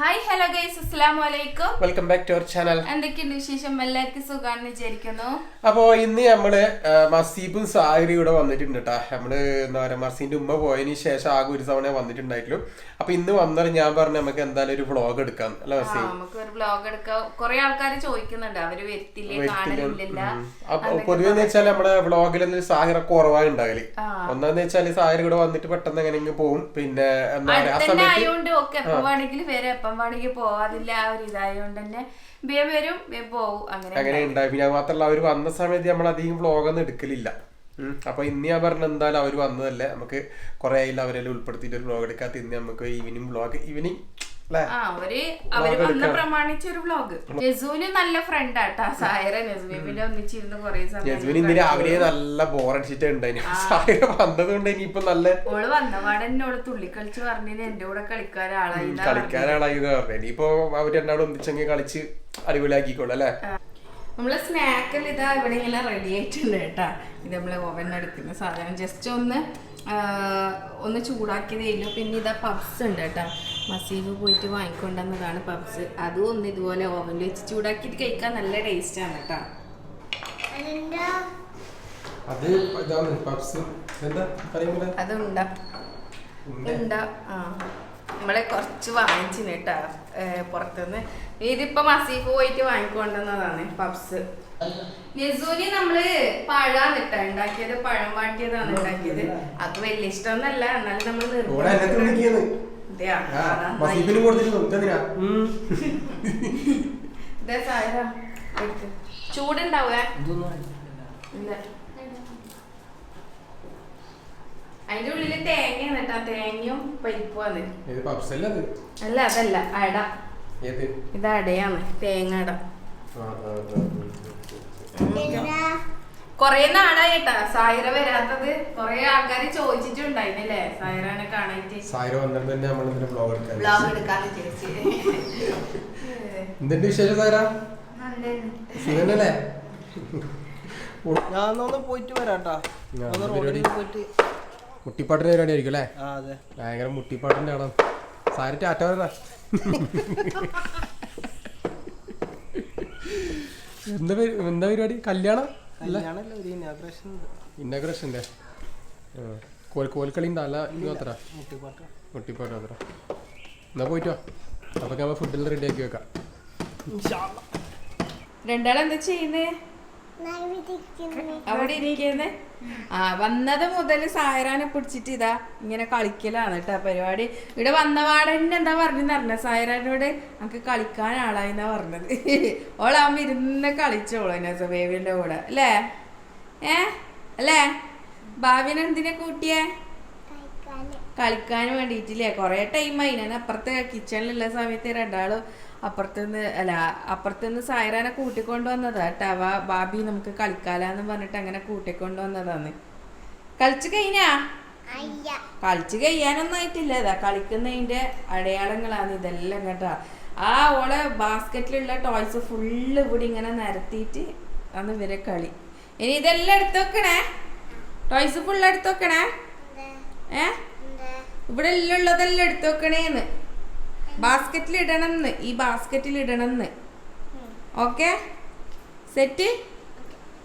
Hi hello guys, അസ്സലാമു അലൈക്കും. Welcome back to our channel. എന്തൊക്കെയുണ്ട് വിശേഷം? എല്ലാവർക്കും സുഖാണെന്ന് വിചാരിക്കുന്നു. അപ്പോ ഇന്ന് നമ്മള് മസീബും സാഹിറും ഇവിടെ വന്നിട്ടുണ്ട് കേട്ടാ. നമ്മള് എന്താ പറയാ, മസീന്റെ ഉമ്മ പോയതിനു ശേഷം ആകെ ഒരു തവണ വന്നിട്ടുണ്ടായിട്ടുള്ളൂ. അപ്പൊ ഇന്ന് വന്നാൽ ഞാൻ പറഞ്ഞു നമുക്ക് എന്തായാലും ഒരു വ്ളോഗ് എടുക്കാം അല്ല മസീ? നമുക്ക് ഒരു വ്ളോഗ് എടുക്കാം. കുറെ ആൾക്കാർ ചോദിക്കുന്നുണ്ട്, അവര് വരത്തില്ലേ, കാണലില്ല. പൊതുവെ വെച്ചാൽ നമ്മുടെ വ്ളോഗിൽ സാഹിറ കുറവായി ഉണ്ടാകല്. ഒന്നാന്ന് വെച്ചാല് സാഹിർ ഇവിടെ വന്നിട്ട് പെട്ടെന്ന് എങ്ങനെയെങ്കിലും പോകും. പിന്നെ എന്താ പറയാ, ആ സമയത്ത് ഒക്കെ എപ്പം വേണമെങ്കിലും വരെ എപ്പം വേണമെങ്കിൽ പോവാതില്ല. ആ ഒരു ഇതായോണ്ട് തന്നെ വരും പോവും അങ്ങനെ ഉണ്ടായി. പിന്നെ മാത്രല്ല അവര് വന്ന സമയത്ത് നമ്മൾ അധികം വ്ളോഗൊന്നും എടുക്കലില്ല. അപ്പൊ ഇന്ന് ഞാൻ പറഞ്ഞ എന്തായാലും അവര് വന്നതല്ലേ, നമുക്ക് കുറെ ആയില്ല അവരെല്ലാം ഉൾപ്പെടുത്തിയിട്ട് ഒരു വ്ളോഗ് എടുക്കാത്ത. ഇന്ന് നമുക്ക് ഈവനിങ് വ്ളോഗ് അവര് വന്ന പ്രമാണിച്ചൊരു വ്ളോഗ്. നെസൂന് നല്ല ഫ്രണ്ട് ആട്ടാ സായറ. നെസ്ബീബിന്റെ ഒന്നിച്ചിരുന്ന് കൊറേ സമയം ഇന്ന് രാവിലെ നല്ല ബോറടിച്ചിട്ടുണ്ടായി. സായറ വന്നത് കൊണ്ട് ഇനിയിപ്പൊ നല്ല ഓള് വന്നപാടെ എന്നോട് തുള്ളിക്കളിച്ച് പറഞ്ഞത് എന്റെ കൂടെ കളിക്കാനാളായി പറഞ്ഞു. ഇനിയിപ്പോ അവര് രണ്ടാളും ഒന്നിച്ചെങ്കിൽ കളിച്ച് അടിപൊളിയാക്കിക്കോളൂ അല്ലെ. നമ്മള് സ്നാക്കെല്ലാം ഇതാ ഇവിടെ ഇങ്ങനെ റെഡി ആയിട്ടുണ്ട് കേട്ടാ. ഇത് നമ്മള് ഓവനിലെടുക്കുന്ന സാധനം ജസ്റ്റ് ഒന്ന് ചൂടാക്കിയതേയില്ല. പിന്നെ ഇതാ പബ്സ് ഉണ്ട് കേട്ടോ. മസീബ് പോയിട്ട് വാങ്ങിക്കൊണ്ടുവന്നതാണ് പബ്സ്. അതും ഒന്ന് ഇതുപോലെ ഓവനിൽ വെച്ച് ചൂടാക്കിയിട്ട് കഴിക്കാൻ നല്ല ടേസ്റ്റ് ആണ് കേട്ടോ. അതുണ്ടാ നമ്മളെ കുറച്ച് വാങ്ങിച്ചിന് കേട്ടാ പുറത്തുനിന്ന്. ഇതിപ്പോ മസീബ് പോയിട്ട് വാങ്ങിക്കൊണ്ടുവന്നതാണ് പബ്സ്. നെസൂന് നമ്മള് പഴാന്നിട്ടാ ഉണ്ടാക്കിയത്, പഴം വാട്ടിയതാണ് ഉണ്ടാക്കിയത്. അത് വലിയ ഇഷ്ടമൊന്നല്ല, എന്നാലും നമ്മള് ചൂടുണ്ടാവുക. അതിന്റെ ഉള്ളില് തേങ്ങയാണ് കേട്ടാ, തേങ്ങയും പരിപ്പുമാണ്. അല്ല അതല്ല അട, ഇത് അടയാണ്, തേങ്ങ അട. കൊറേ നാളായി കേട്ടാ സായിറ വരാത്തത്. കൊറേ ആൾക്കാര് ചോദിച്ചിട്ടുണ്ടായിരുന്നല്ലേ സായിറനെ കാണാനായിട്ട്. വ്ളോഗ് എടുക്കാന്ന് വിചാരിച്ചു. എന്തുണ്ട് വിശേഷം സായിറ? സുഖല്ലേ? ഞാൻ പോയിട്ട് വരാട്ടാ. മുട്ടിപ്പാട്ടിന്റെ പരിപാടി ആയിരിക്കും അല്ലേ? ഭയങ്കര മുട്ടിപ്പാട്ടിന്റെ ആണോ സാരി? ടാറ്റ പറഞ്ഞ എന്താ പരിപാടി? കല്യാണം? ഇന്നഗ്രേഷന്റെ കോൽക്കളി അല്ല അത്ര മുട്ടിപ്പാട്ട് അത്ര. എന്നാ പോയിട്ട് വാ. അപ്പൊ നമ്മൾ ഫുഡെല്ലാം റെഡി ആക്കി വെക്കാം. രണ്ടാളെന്താ ചെയ്യുന്നേ? അവിടെ ഇരിക്കുന്നേ. വന്നത് മുതൽ സായറാനെ പിടിച്ചിട്ട് ഇതാ ഇങ്ങനെ കളിക്കലാണ് കേട്ടോ പരിപാടി. ഇവിടെ വന്നപാടെ തന്നെ എന്താ പറഞ്ഞ സായറാനോട് നമുക്ക് കളിക്കാൻ ആളായിന്നാ പറഞ്ഞത്. ഓളാകുമ്പോ ഇരുന്ന് കളിച്ചോളൂ ബേബിന്റെ കൂടെ അല്ലേ? അല്ലേ? ഭാവിനെ എന്തിനാ കൂട്ടിയേ? കളിക്കാൻ വേണ്ടിയിട്ടില്ലേ? കൊറേ ടൈമായി. ഞാൻ അപ്പുറത്തെ കിച്ചണിലുള്ള സമയത്ത് രണ്ടാളും അപ്പുറത്തുനിന്ന് സായറാനെ കൂട്ടിക്കൊണ്ടുവന്നതാ കേട്ടാ. ബാബി നമുക്ക് കളിക്കാലാന്ന് പറഞ്ഞിട്ട് അങ്ങനെ കൂട്ടിക്കൊണ്ടുവന്നതാന്ന്. കളിച്ചു കഴിയാനൊന്നും ആയിട്ടില്ല. ഇതാ കളിക്കുന്നതിന്റെ അടയാളങ്ങളാണ് ഇതെല്ലാം കേട്ടാ. ഓളെ ബാസ്ക്കറ്റിലുള്ള ടോയ്സ് ഫുള്ള് ഇവിടെ ഇങ്ങനെ നിരത്തിയിട്ട് ആണ് ഇവരെ കളി. ഇനി ഇതെല്ലാം എടുത്ത് വെക്കണേ, ടോയ്സ് ഫുള്ള് എടുത്ത് വെക്കണേ. ഇവിടെ എല്ലാം ഉള്ളതെല്ലാം എടുത്ത് വെക്കണേന്ന്. ബാസ്ക്കറ്റിൽ ഇടണമെന്ന്, ഈ ബാസ്ക്കറ്റിൽ ഇടണമെന്ന്. Okay, set.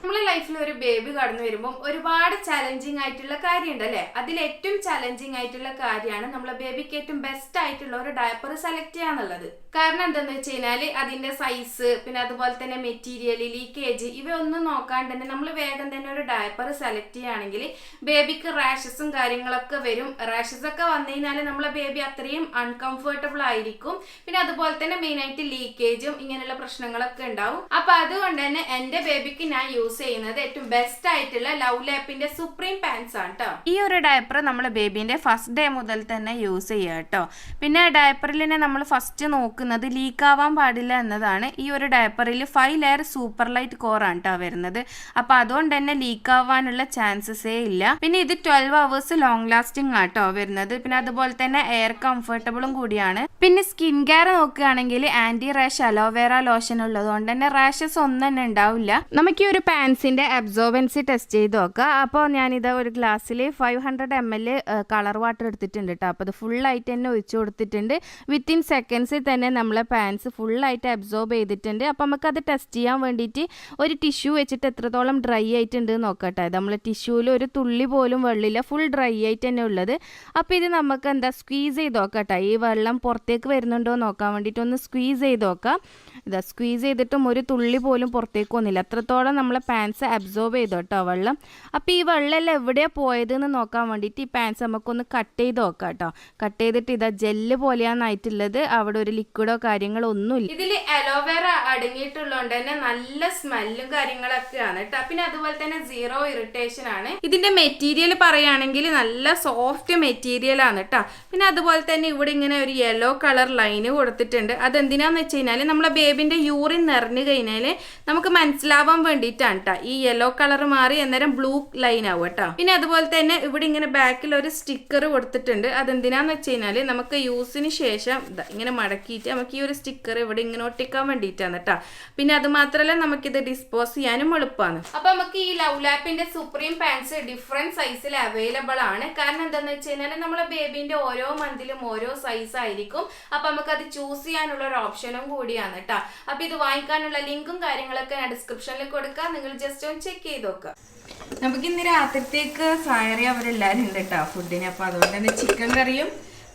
നമ്മളെ ലൈഫിൽ ഒരു ബേബി കടന്നു വരുമ്പോൾ ഒരുപാട് ചലഞ്ചിങ് ആയിട്ടുള്ള കാര്യമുണ്ട് അല്ലെ? അതിൽ ഏറ്റവും ചലഞ്ചിങ് ആയിട്ടുള്ള കാര്യമാണ് നമ്മളെ ബേബിക്ക് ഏറ്റവും ബെസ്റ്റ് ആയിട്ടുള്ള ഒരു ഡയപ്പർ സെലക്ട് ചെയ്യാന്നുള്ളത്. കാരണം എന്താന്ന് വെച്ച് കഴിഞ്ഞാല് അതിന്റെ സൈസ്, പിന്നെ അതുപോലെ തന്നെ മെറ്റീരിയൽ, ലീക്കേജ് ഇവയൊന്നും നോക്കാണ്ട് തന്നെ നമ്മൾ വേഗം തന്നെ ഒരു ഡയപ്പർ സെലക്ട് ചെയ്യുകയാണെങ്കിൽ ബേബിക്ക് റാഷസും കാര്യങ്ങളൊക്കെ വരും. റാഷസ് ഒക്കെ വന്നു കഴിഞ്ഞാൽ നമ്മളെ ബേബി അത്രയും അൺകംഫർട്ടബിൾ ആയിരിക്കും. പിന്നെ അതുപോലെ തന്നെ മെയിൻ ആയിട്ട് ലീക്കേജും ഇങ്ങനെയുള്ള പ്രശ്നങ്ങളൊക്കെ ഉണ്ടാവും. അപ്പൊ അതുകൊണ്ട് തന്നെ എന്റെ ബേബിക്ക് ഞാൻ യൂസ് ചെയ്യുന്നത് ഏറ്റവും ബെസ്റ്റ് ആയിട്ടുള്ള ലവ് ലാപ്പിന്റെ സുപ്രീം പാൻസ് ആണ് കേട്ടോ. ഈ ഒരു ഡയപ്പർ നമ്മൾ ബേബിന്റെ ഫസ്റ്റ് ഡേ മുതൽ തന്നെ യൂസ് ചെയ്യുക കേട്ടോ. പിന്നെ ഡയപ്പറിൽ തന്നെ നമ്മൾ ഫസ്റ്റ് നോക്കുന്നത് ലീക്ക് ആവാൻ പാടില്ല എന്നതാണ്. ഈ ഒരു ഡയപ്പറിൽ 5 ലെയർ സൂപ്പർ ലൈറ്റ് കോർ ആണ് കേട്ടോ വരുന്നത്. അപ്പൊ അതുകൊണ്ട് തന്നെ ലീക്ക് ആവാനുള്ള ചാൻസസേ ഇല്ല. പിന്നെ ഇത് 12 hours ലോങ് ലാസ്റ്റിംഗ് ആട്ടോ വരുന്നത്. പിന്നെ അതുപോലെ തന്നെ എയർ കംഫർട്ടബിളും കൂടിയാണ്. പിന്നെ സ്കിൻ കെയർ നോക്കുകയാണെങ്കിൽ ആന്റി റാഷ് അലോവേറ ലോഷൻ ഉള്ളതുകൊണ്ട് തന്നെ റാഷസ് ഒന്നും തന്നെ ഉണ്ടാവില്ല. നമുക്ക് ഈ ഒരു പാൻസിന്റെ അബ്സോർബൻസി ടെസ്റ്റ് ചെയ്ത് നോക്കാം. അപ്പോൾ ഞാനിത് ഒരു ഗ്ലാസ്സിൽ 500 ml കളർ വാട്ടർ എടുത്തിട്ടുണ്ട് കേട്ടോ. അപ്പോൾ അത് ഫുള്ളായിട്ട് തന്നെ ഒഴിച്ചു കൊടുത്തിട്ടുണ്ട്. വിത്തിൻ സെക്കൻഡ്സിൽ തന്നെ നമ്മളെ പാൻസ് ഫുള്ളായിട്ട് അബ്സോർബ് ചെയ്തിട്ടുണ്ട്. അപ്പോൾ നമുക്കത് ടെസ്റ്റ് ചെയ്യാൻ വേണ്ടിയിട്ട് ഒരു ടിഷ്യൂ വെച്ചിട്ട് എത്രത്തോളം ഡ്രൈ ആയിട്ടുണ്ട് നോക്കട്ടെ. നമ്മൾ ടിഷ്യൂവിൽ ഒരു തുള്ളി പോലും വെള്ളമില്ല, ഫുൾ ഡ്രൈ ആയിട്ട് തന്നെ ഉള്ളത്. അപ്പോൾ ഇത് നമുക്ക് എന്താ സ്ക്വീസ് ചെയ്ത് നോക്കട്ടെ, ഈ വെള്ളം പുറത്തേക്ക് വരുന്നുണ്ടോ നോക്കാൻ വേണ്ടിയിട്ട് ഒന്ന് സ്ക്വീസ് ചെയ്ത് നോക്കാം. ഇതാ സ്ക്വീസ് ചെയ്തിട്ടും ഒരു തുള്ളി പോലും പുറത്തേക്ക് വന്നില്ല, അത്രത്തോളം നമ്മളെ പാൻസ് അബ്സോർബ് ചെയ്തു കേട്ടോ വെള്ളം. അപ്പോൾ ഈ വെള്ളമെല്ലാം എവിടെയാണ് പോയതെന്ന് നോക്കാൻ വേണ്ടിയിട്ട് ഈ പാൻസ് നമുക്കൊന്ന് കട്ട് ചെയ്ത് നോക്കാം കേട്ടോ. കട്ട് ചെയ്തിട്ട് ഇതാ ജെല്ല് പോലെയാണ് ആയിട്ടുള്ളത്, അവിടെ ഒരു ലിക്വിഡോ കാര്യങ്ങളോ ഒന്നുമില്ല. ഇതിൽ അലോവേറ അടങ്ങിയിട്ടുള്ളതുകൊണ്ട് തന്നെ നല്ല സ്മെല്ലും കാര്യങ്ങളൊക്കെയാണ് കേട്ടോ. പിന്നെ അതുപോലെ തന്നെ സീറോ ഇറിറ്റേഷൻ ആണ്. ഇതിന്റെ മെറ്റീരിയൽ പറയുകയാണെങ്കിൽ നല്ല സോഫ്റ്റ് മെറ്റീരിയൽ ആണ് കേട്ടോ. പിന്നെ അതുപോലെ തന്നെ ഇവിടെ ഇങ്ങനെ ഒരു യെല്ലോ കളർ ലൈന് കൊടുത്തിട്ടുണ്ട്. അതെന്തിനാന്ന് വെച്ച് കഴിഞ്ഞാൽ നമ്മളെ ബേബിന്റെ യൂറിൻ നിറഞ്ഞു കഴിഞ്ഞാൽ നമുക്ക് മനസ്സിലാവാൻ വേണ്ടിയിട്ടാണ് കേട്ടോ. ഈ യെല്ലോ കളർ മാറി അന്നേരം ബ്ലൂ ലൈൻ ആവും കേട്ടോ. പിന്നെ അതുപോലെ തന്നെ ഇവിടെ ഇങ്ങനെ ബാക്കിൽ ഒരു സ്റ്റിക്കർ കൊടുത്തിട്ടുണ്ട്. അതെന്തിനാന്ന് വെച്ച് കഴിഞ്ഞാൽ നമുക്ക് യൂസിന് ശേഷം ഇങ്ങനെ മടക്കിയിട്ട് നമുക്ക് ഈ ഒരു സ്റ്റിക്കർ ഇവിടെ ഇങ്ങനെ ഒട്ടിക്കാൻ വേണ്ടിയിട്ടാണ് കേട്ടോ. പിന്നെ അത് മാത്രമല്ല നമുക്കിത് ഡിസ്പോസ് ചെയ്യാനും എളുപ്പമാണ്. അപ്പൊ നമുക്ക് ഈ ലവ് ലാപ്പിന്റെ സുപ്രീം പാൻസ് ഡിഫറെന്റ് സൈസിൽ അവൈലബിൾ ആണ്. കാരണം എന്താണെന്ന് വെച്ച് കഴിഞ്ഞാൽ നമ്മളെ ബേബിന്റെ ഓരോ മന്തിലും ഓരോ സൈസ് ആയിരിക്കും. അപ്പൊ നമുക്ക് അത് ചൂസ് ചെയ്യാനുള്ള ഒരു ഓപ്ഷനും കൂടിയാണ് കേട്ടോ. അപ്പൊ ഇത് വാങ്ങിക്കാനുള്ള ലിങ്കും കാര്യങ്ങളൊക്കെ ഞാൻ ഡിസ്ക്രിപ്ഷനിൽ കൊടുക്കാം, നിങ്ങൾ ജസ്റ്റ് ഒന്ന് ചെക്ക് ചെയ്ത് നോക്കുക. നമുക്ക് ഇന്ന് രാത്രിത്തേക്ക് സായറി അവരെല്ലാവരും ഉണ്ട് കേട്ടോ ഫുഡിന്. അപ്പൊ അതുകൊണ്ട് തന്നെ ചിക്കൻ കറിയും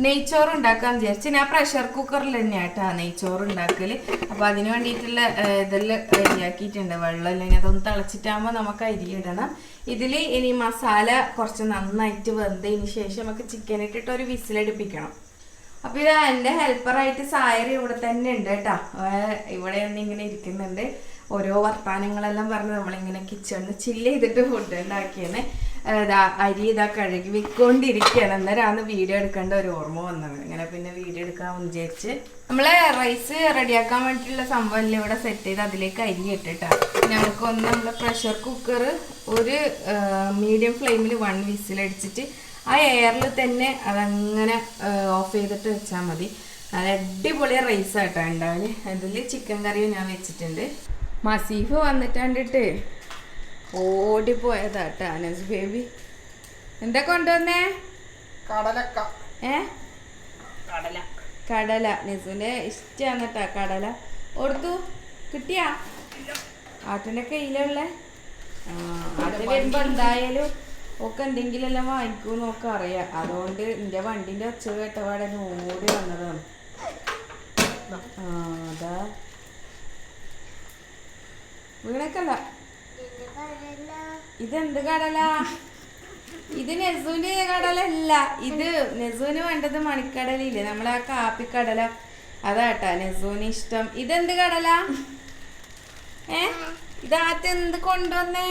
നെയ്ച്ചോറ് ഉണ്ടാക്കാൻ വിചാരിച്ചു. ഞാൻ പ്രഷർ കുക്കറിൽ തന്നെയാണ് കേട്ടോ നെയ്ച്ചോറ് ഉണ്ടാക്കല്. അപ്പോൾ അതിന് വേണ്ടിയിട്ടുള്ള ഇതെല്ലാം റെഡിയാക്കിയിട്ടുണ്ട്. വെള്ളമില്ലെങ്കിൽ അതൊന്ന് തിളച്ചിട്ടാകുമ്പോൾ നമുക്ക് അരി ഇടണം. ഇതിൽ ഇനി മസാല കുറച്ച് നന്നായിട്ട് വെന്തതിന് ശേഷം നമുക്ക് ചിക്കൻ ഇട്ടിട്ട് ഒരു വിസിലടിപ്പിക്കണം. അപ്പോൾ ഇത് എൻ്റെ ഹെൽപ്പറായിട്ട് സായറി ഇവിടെ തന്നെ ഉണ്ട് കേട്ടോ. ഇവിടെ ഇങ്ങനെ ഇരിക്കുന്നുണ്ട്. ഓരോ വർത്താനങ്ങളെല്ലാം പറഞ്ഞ് നമ്മളിങ്ങനെ കിച്ചണിൽ ചില്ല് ചെയ്തിട്ട് ഫുഡ് ഉണ്ടാക്കിയാണ്. അരി ഇതാ കഴുകി വെക്കൊണ്ടിരിക്കുകയാണ്. അന്നേരമാണ് വീഡിയോ എടുക്കേണ്ട ഒരു ഓർമ്മ വന്നത്. ഇങ്ങനെ പിന്നെ വീഡിയോ എടുക്കാമെന്ന് വിചാരിച്ച് നമ്മൾ റൈസ് റെഡിയാക്കാൻ വേണ്ടിയിട്ടുള്ള സംഭവം ഇവിടെ സെറ്റ് ചെയ്ത് അതിലേക്ക് അരി ഇട്ടിട്ടാ. ഞങ്ങൾക്കൊന്ന് നമ്മൾ പ്രഷർ കുക്കർ ഒരു മീഡിയം ഫ്ലെയിമിൽ 1 വിസിലടിച്ചിട്ട് ആ എയറിൽ തന്നെ അതങ്ങനെ ഓഫ് ചെയ്തിട്ട് വെച്ചാൽ മതി. നല്ല അടിപൊളി റൈസ് ആട്ടോ ഉണ്ടാവില്ല. അതിൽ ചിക്കൻ കറിയും ഞാൻ വെച്ചിട്ടുണ്ട്. മസീഫ് വന്നിട്ടാണ്ടിട്ട് ഓടിപ്പോയതാട്ടോ അനസ് ബേബി. എന്താ കൊണ്ടുവന്നേ? കടലക്ക. കടല നെസുവിന്റെ ഇഷ്ടമാണ് കേട്ടോ കടല. കൊടുത്തു കിട്ടിയാ? ആട്ടിന്റെ കയ്യിലുള്ള ആട്ട് വരുമ്പോ എന്തായാലും ഒക്കെ എന്തെങ്കിലും എല്ലാം വാങ്ങിക്കൂന്ന് ഒക്കെ അറിയാം. അതുകൊണ്ട് എന്റെ വണ്ടിന്റെ ഒച്ച കേട്ടപാടെ ഓടി വന്നതാണ്. അതാ വീണക്കല്ല. ഇതെന്ത് കടല? ഇത് നെസുവിന്റെ കടലല്ല. ഇത് നെസുവിന് വേണ്ടത് മണിക്കടലില്ലേ, നമ്മളെ ആ കാപ്പിക്കടല, അതാട്ടാ നെസുവിന് ഇഷ്ടം. ഇതെന്ത് കടല? ഇതാറ്റ് എന്ത് കൊണ്ടുവന്നേ?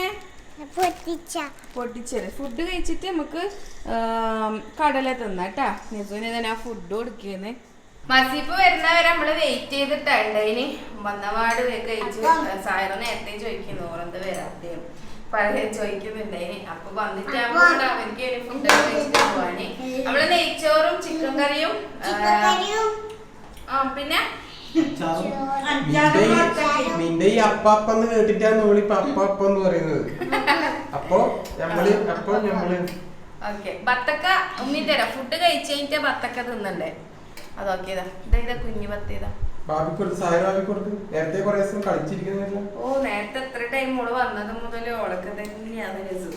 പൊട്ടിച്ചത്. ഫുഡ് കഴിച്ചിട്ട് നമുക്ക് കടല തിന്നാട്ടാ. നെസുവിന് തന്നെ ആ ഫുഡ് കൊടുക്കുന്നത്. മസീപ്പ് വരുന്നവരെ നമ്മള് വെയിറ്റ് ചെയ്തിട്ടുണ്ട്. ഇനി വന്നപാട് കഴിച്ചു. സായറ നേരത്തെ ചോദിക്കുന്നു ഓറന്ത് വരാത്തേയും പഴയ ചോദിക്കുന്നുണ്ടായിന്. അപ്പൊ വന്നിട്ടാകുമ്പോ അവർക്ക് ഫുഡ് കഴിച്ചിട്ട് പോവാന്. നമ്മള് നെയ്ച്ചോറും ചിക്കൻ കറിയും പിന്നെ നിന്റെ ഈ അപ്പാപ്പന്ന് കേട്ടിട്ടാണ് നമ്മളിപ്പോ അപ്പാപ്പെന്ന് പറയുന്നത്. അപ്പൊ നമ്മള് ഓക്കെ ബത്തക്ക ഉമ്മി തരാം. ഫുഡ് കഴിച്ച് കഴിഞ്ഞിട്ട് ബത്തക്ക തിന്നണ്ടേ? അതൊക്കെതാ ഇതാ കുഞ്ഞു ബത്തേതാ. ഓ നേരത്തെ എത്ര ടൈം ഓള് വന്നത് മുതൽ ഓളൊക്കെ തന്നെയാണ് രസം.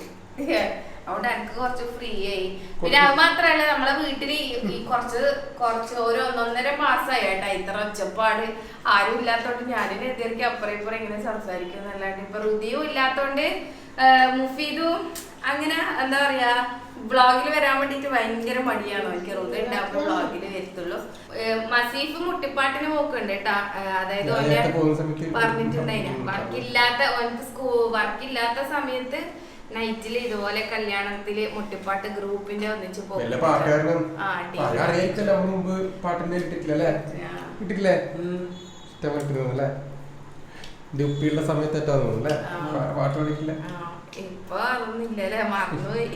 അതുകൊണ്ട് എനിക്ക് കുറച്ച് ഫ്രീ ആയി. പിന്നെ അത് മാത്രല്ല നമ്മളെ വീട്ടില് ഈ കുറച്ച് ഒരു 1.5 മാസമായി കേട്ടാ ഇത്ര ഒച്ചപ്പാട്. ആരും ഇല്ലാത്തോണ്ട് ഞാനും എതിർക്ക് അപ്പുറം ഇപ്പുറം ഇങ്ങനെ സംസാരിക്കും. അല്ലാണ്ട് ഇപ്പൊ റുദിയും ഇല്ലാത്തോണ്ട് മുഫീദും അങ്ങനെ എന്താ പറയാ വ്ളോഗിൽ വരാൻ വേണ്ടിട്ട് ഭയങ്കര മടിയാണ്. എനിക്ക് റുദി ഉണ്ടാകുമ്പോൾ വ്ളോഗില് വരത്തുള്ളൂ. മസീഫ് മുട്ടിപ്പാട്ടിന് പോക്കുണ്ട് കേട്ടാ. അതായത് പറഞ്ഞിട്ടുണ്ടായിന് വർക്കില്ലാത്ത സമയത്ത് നൈറ്റില് ഇതുപോലെ കല്യാണത്തില് മുട്ടിപ്പാട്ട് ഗ്രൂപ്പിന്റെ ഒന്നിച്ച് പോകും. ഇപ്പൊ അതൊന്നുമില്ലല്ലേ, മറന്നുപോയി.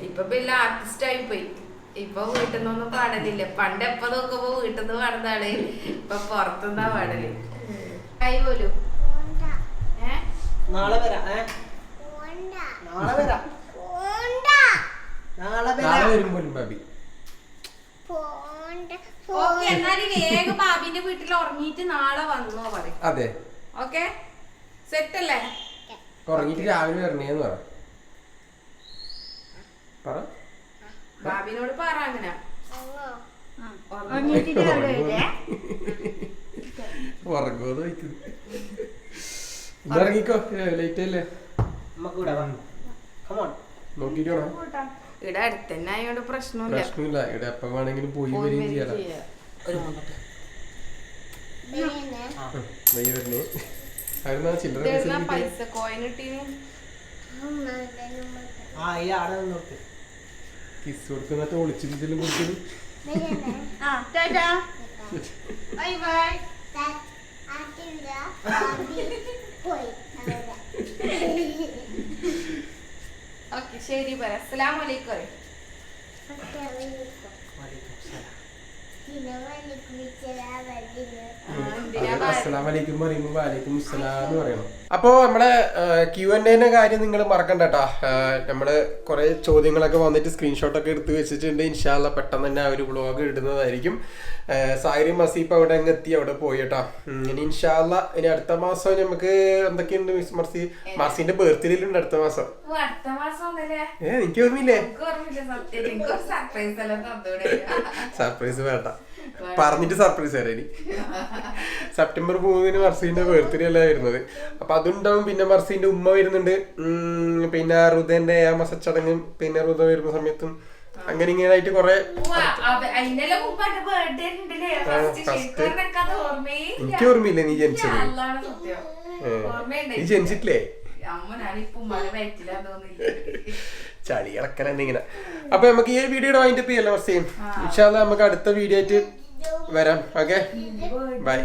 ഇപ്പൊ പിന്നെ ആർട്ടിസ്റ്റ് ആയി പോയി. ഇപ്പൊ വീട്ടിൽ നിന്നൊന്നും പാടലില്ല. പണ്ട് എപ്പോ നോക്കുമ്പോ വീട്ടിൽ നിന്ന് പാടുന്നതാണ്, ഇപ്പൊ പുറത്തുനിന്നാ പാടല്. കൈ പോലും നാളെ വരാം. ഓക്കെ, എന്നാലും വേഗം ബാബിന്റെ വീട്ടിൽ ഉറങ്ങിയിട്ട് നാളെ വന്നോ പറയും. അതെ, ഓക്കെ, സെറ്റ് അല്ലേ? ഉറങ്ങിട്ട് രാവിലെ വരണേന്ന് പറ. ബാബിനോട് പറ അങ്ങനെ. ഉറങ്ങോന്ന് വയ്ക്കുന്നു. ഇറങ്ങിക്കോ, ലേറ്റ് അല്ലേ? നോക്കിട്ടോ. ഇവിടെ അടുത്ത് തന്നെ ആയോണ്ട് പ്രശ്നമില്ല. ഇവിടെ എപ്പം വേണമെങ്കിലും പോയി വരികയും ചെയ്യാലോ. വരണേ ആയിരുന്നാ ചില്ലറ പൈസ കോയിൻ കിട്ടീന്. കിസ് കൊടുക്കുന്നിട്ട് ഒളിച്ചിരിച്ചിലും കൊടുക്കുന്നു. ഓക്കെ, ശരി പറ. അസ്സലാമു അലൈക്കും പറ. അസ്സലാമലൈക്കും പറയുമ്പോ വലൈക്കും അസ്സലാം എന്ന് പറയണം. അപ്പൊ നമ്മളെ Q&A കാര്യം നിങ്ങൾ മറക്കണ്ട കേട്ടാ. നമ്മള് കുറെ ചോദ്യങ്ങളൊക്കെ വന്നിട്ട് സ്ക്രീൻഷോട്ടൊക്കെ എടുത്ത് വെച്ചിട്ടുണ്ട്. ഇൻഷാ അല്ലാ പെട്ടെന്ന് തന്നെ ആ ഒരു വ്ളോഗ് ഇടുന്നതായിരിക്കും. സായിരി മസീപ്പ് അവിടെ അങ്ങ് എത്തി, അവിടെ പോയി കേട്ടാ. ഇനി ഇൻഷാ അല്ലാ ഇനി അടുത്ത മാസം നമുക്ക് എന്തൊക്കെയുണ്ട് മർസിന്റെ ബർത്ത്ഡേയിലുണ്ട് അടുത്ത മാസം. എനിക്ക് ഓർമ്മയില്ലേ? സർപ്രൈസ് വേണ്ട, പറഞ്ഞിട്ട് സർപ്രൈസ് തരാം. ഇനി സെപ്റ്റംബർ 3 മർസീന്റെ ബർത്ത്ഡേ അല്ല വരുന്നത്. അപ്പൊ അതുണ്ടാവും. പിന്നെ മർസീന്റെ ഉമ്മ വരുന്നുണ്ട്. പിന്നെ റുദന്റെ 7 മാസ ചടങ്ങും പിന്നെ റുദ വരുന്ന സമയത്തും അങ്ങനെ ഇങ്ങനെ ആയിട്ട് കൊറേ. എനിക്ക് ഓർമ്മയില്ലേ നീ ജനിച്ചത്? നീ ജനിച്ചിട്ടില്ലേ? ചളി ഇറക്കൽ തന്നെ ഇങ്ങനെ. അപ്പൊ നമുക്ക് ഈ വീഡിയോയുടെ വൈൻഡപ്പ് ചെയ്യല്ലോ മർസീൻ. ഇൻഷാ അല്ലാ നമുക്ക് അടുത്ത വീഡിയോ ആയിട്ട് വരാം. Okay, by.